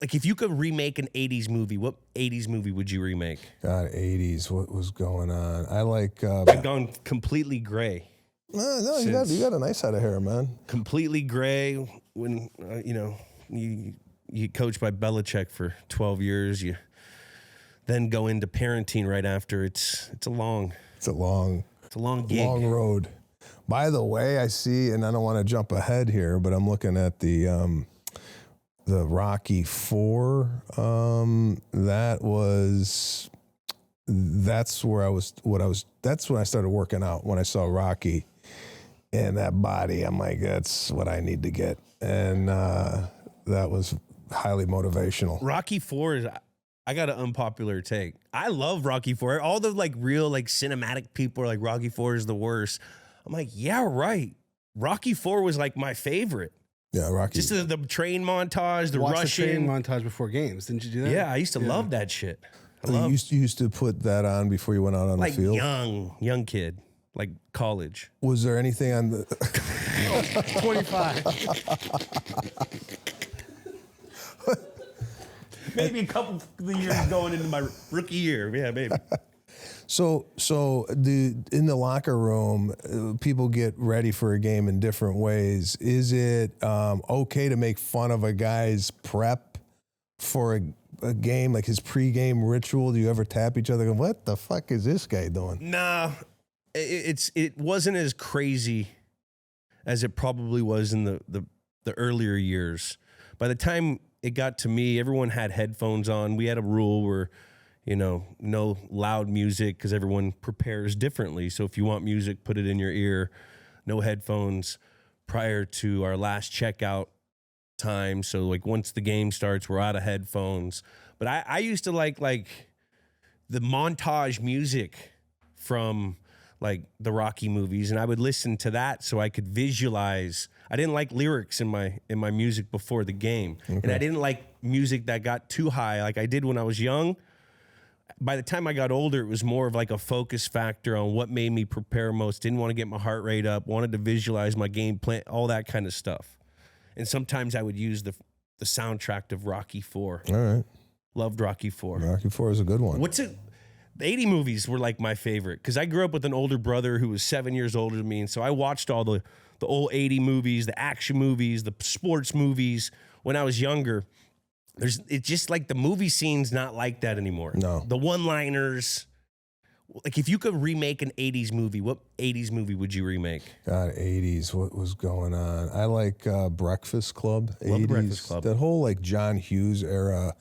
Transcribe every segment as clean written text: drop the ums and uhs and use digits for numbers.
Like, if you could remake an 80s movie, what 80s movie would you remake? God, 80s. What was going on? I like. I've gone completely gray. No, you got a nice head of hair, man. Completely gray. When you coach by Belichick for 12 years, you then go into parenting right after. It's a long gig. Long road. By the way, I see, and I don't want to jump ahead here, but I'm looking at the Rocky IV. That's when I started working out, when I saw Rocky and that body. I'm like, that's what I need to get. And that was highly motivational. Rocky IV is, I got an unpopular take. I love Rocky IV. All the real cinematic people are like, Rocky IV is the worst. I'm like, yeah, right. Rocky IV was my favorite. Yeah, Rocky. Just the train montage, the rushing. The train montage before games. Didn't you do that? Yeah, I used to love that shit. You used to put that on before you went out on the field? Young kid, like college. Was there anything on the... 25. Maybe a couple of years going into my rookie year. Yeah, maybe. So in the locker room, people get ready for a game in different ways. Is it okay to make fun of a guy's prep for a game, like his pregame ritual? Do you ever tap each other and go, what the fuck is this guy doing? Nah, it wasn't as crazy as it probably was in the earlier years. By the time it got to me, everyone had headphones on. We had a rule where, no loud music because everyone prepares differently. So if you want music, put it in your ear. No headphones prior to our last checkout time. So once the game starts, we're out of headphones. But I used to like the montage music from the Rocky movies, and I would listen to that so I could visualize. I didn't like lyrics in my music before the game. Okay. And I didn't like music that got too high like I did when I was young. By the time I got older, it was more of a focus factor on what made me prepare most. Didn't want to get my heart rate up, wanted to visualize my game plan, all that kind of stuff. And sometimes I would use the soundtrack of Rocky IV. All right. Loved Rocky IV. Rocky IV is a good one. The 80 movies were my favorite because I grew up with an older brother who was 7 years older than me. And so I watched all the old 80 movies, the action movies, the sports movies when I was younger. It's just the movie scene's not like that anymore. No. The one-liners. If you could remake an 80s movie, what 80s movie would you remake? God, 80s. What was going on? I like Breakfast Club. Love 80s. Breakfast Club. That whole John Hughes era.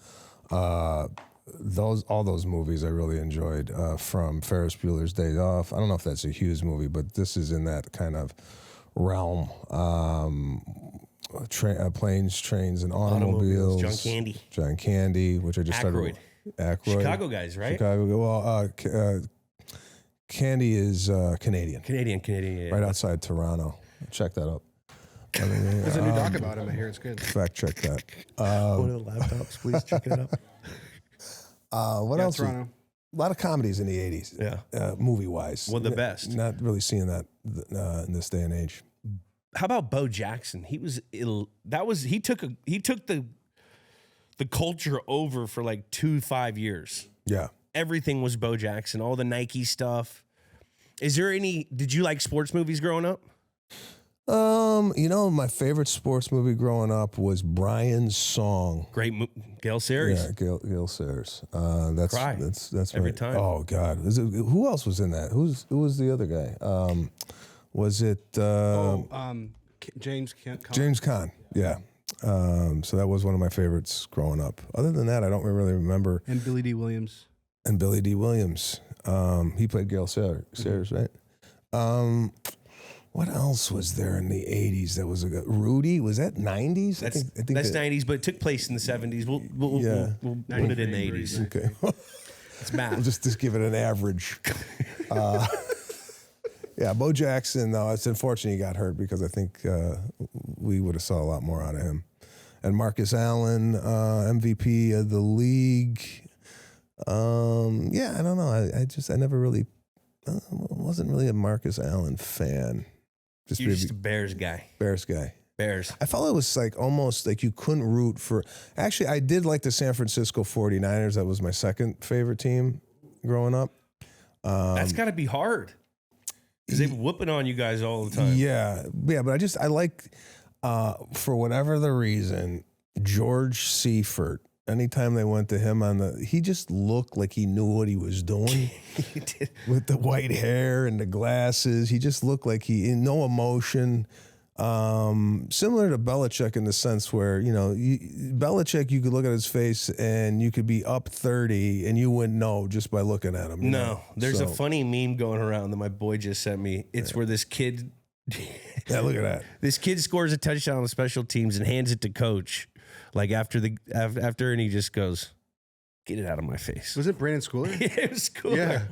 All those movies I really enjoyed. From Ferris Bueller's Day Off. I don't know if that's a Hughes movie, but this is in that kind of realm. Planes, Trains, and Automobiles. John Candy, which I just started. Aykroyd. Chicago guys, right? Chicago. Well, Candy is Canadian. Canadian, yeah. Right outside Toronto. Check that up. There's a new doc about him. I hear it's good. Fact check that. One of the laptops, please check it out. What else? Toronto. A lot of comedies in the 80s. Yeah. Movie-wise. One of the best. Not really seeing that in this day and age. How about Bo Jackson? He took the culture over for 5 years. Yeah. Everything was Bo Jackson, all the Nike stuff. Did you like sports movies growing up? My favorite sports movie growing up was Brian's Song. Great Gale Sayers. Yeah, Gale Sayers. That's every right. time. Oh God. Who else was in that? Who was the other guy? Was it James Caan? James Caan, yeah. So that was one of my favorites growing up. Other than that, I don't really remember. And Billy D. Williams. He played Gale Sayers, right? What else was there in the 80s that was a good... Rudy? Was that 90s? That's 90s, but it took place in the 70s. We'll put it in the 80s. Okay. It's math. We'll just give it an average. Yeah, Bo Jackson, though, it's unfortunate he got hurt because I think we would have saw a lot more out of him. And Marcus Allen, MVP of the league. Yeah, I don't know. I never really, wasn't really a Marcus Allen fan. You're just a Bears guy. Bears guy. Bears. I felt it was like almost like you couldn't root for. Actually, I did like the San Francisco 49ers. That was my second favorite team growing up. That's got to be hard because they've been whooping on you guys all the time. Yeah, but I like, for whatever the reason, George Seifert. Anytime they went to him he just looked like he knew what he was doing. He did. With the white hair and the glasses, he just looked like no emotion. Similar to Belichick in the sense where, Belichick, you could look at his face and you could be up 30 and you wouldn't know just by looking at him. No, there's a funny meme going around that my boy just sent me. It's where this kid, yeah, look at that. This kid scores a touchdown on special teams and hands it to coach, like after, and he just goes, "Get it out of my face." Was it Brandon Schooler? Yeah, it was cool. Yeah.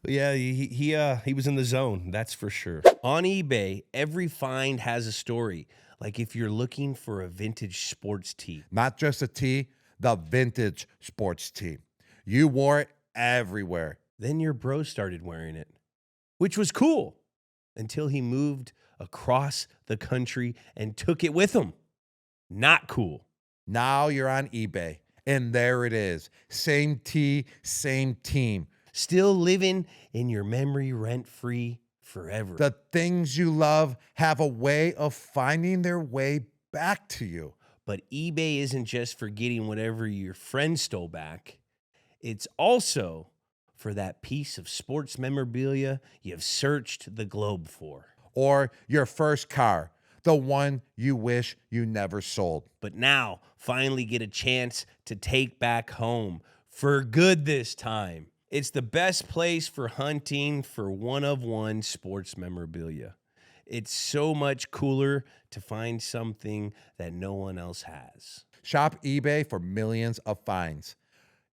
Yeah, he was in the zone, that's for sure. On eBay, every find has a story. Like if you're looking for a vintage sports tee. Not just a tee, the vintage sports tee. You wore it everywhere. Then your bro started wearing it, which was cool until he moved across the country and took it with him. Not cool. Now you're on eBay, and there it is. Same tee, same team. Still living in your memory rent-free forever. The things you love have a way of finding their way back to you. But eBay isn't just for getting whatever your friend stole back. It's also for that piece of sports memorabilia you've searched the globe for. Or your first car, the one you wish you never sold. But now, finally get a chance to take back home. For good this time. It's the best place for hunting for one-of-one sports memorabilia. It's so much cooler to find something that no one else has. Shop eBay for millions of finds,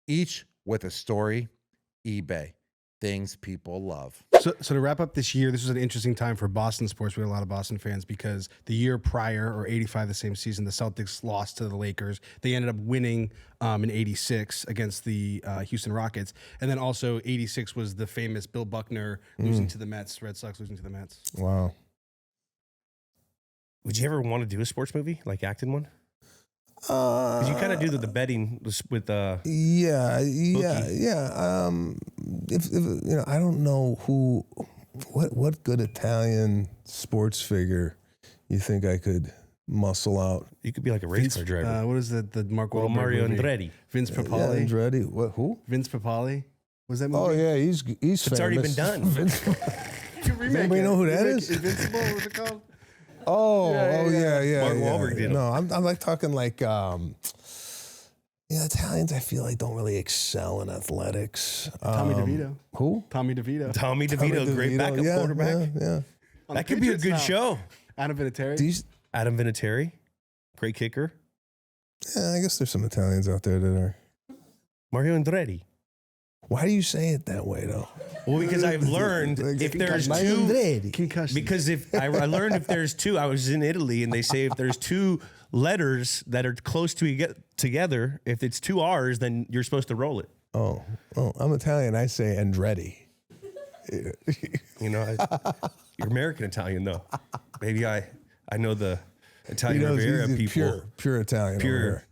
each with a story. eBay, things people love. So to wrap up this year, this was an interesting time for Boston sports. We had a lot of Boston fans because the year prior, or 85, the same season, the Celtics lost to the Lakers. They ended up winning in 86 against the Houston Rockets. And then also 86 was the famous Bill Buckner losing to the Mets, Red Sox losing to the Mets. Wow. Would you ever want to do a sports movie, like act in one? Because you kind of do the betting with Yeah. If I don't know what good Italian sports figure you think I could muscle out. you could be like a race car driver. What is the Mark Wahlberg Mario movie? Andretti. Vince Papali. Yeah, Andretti. What? Who? Vince Papali. Was that movie? Oh yeah, he's It's famous. already been done. Does anybody know who that is? Invincible. What's it called? Yeah. Mark Wahlberg did No, I'm like talking like Italians. I feel like don't really excel in athletics. Tommy DeVito. Who? Tommy DeVito. Tommy DeVito, great backup quarterback. Yeah. On That the could be a Patriots good now. show. Adam Vinatieri. These. Adam Vinatieri, great kicker. Yeah, I guess there's some Italians out there that are. Mario Andretti. Why do you say it that way though? Well, because I've learned if there's two, Concussion. because if I learned if there's two, I was in Italy and they say if there's two letters that are close to together, if it's two R's, then you're supposed to roll it. Oh, I'm Italian. I say Andretti. You know, you're American Italian though. Maybe I know the Italian Riviera people. Pure Italian. Pure. Over here.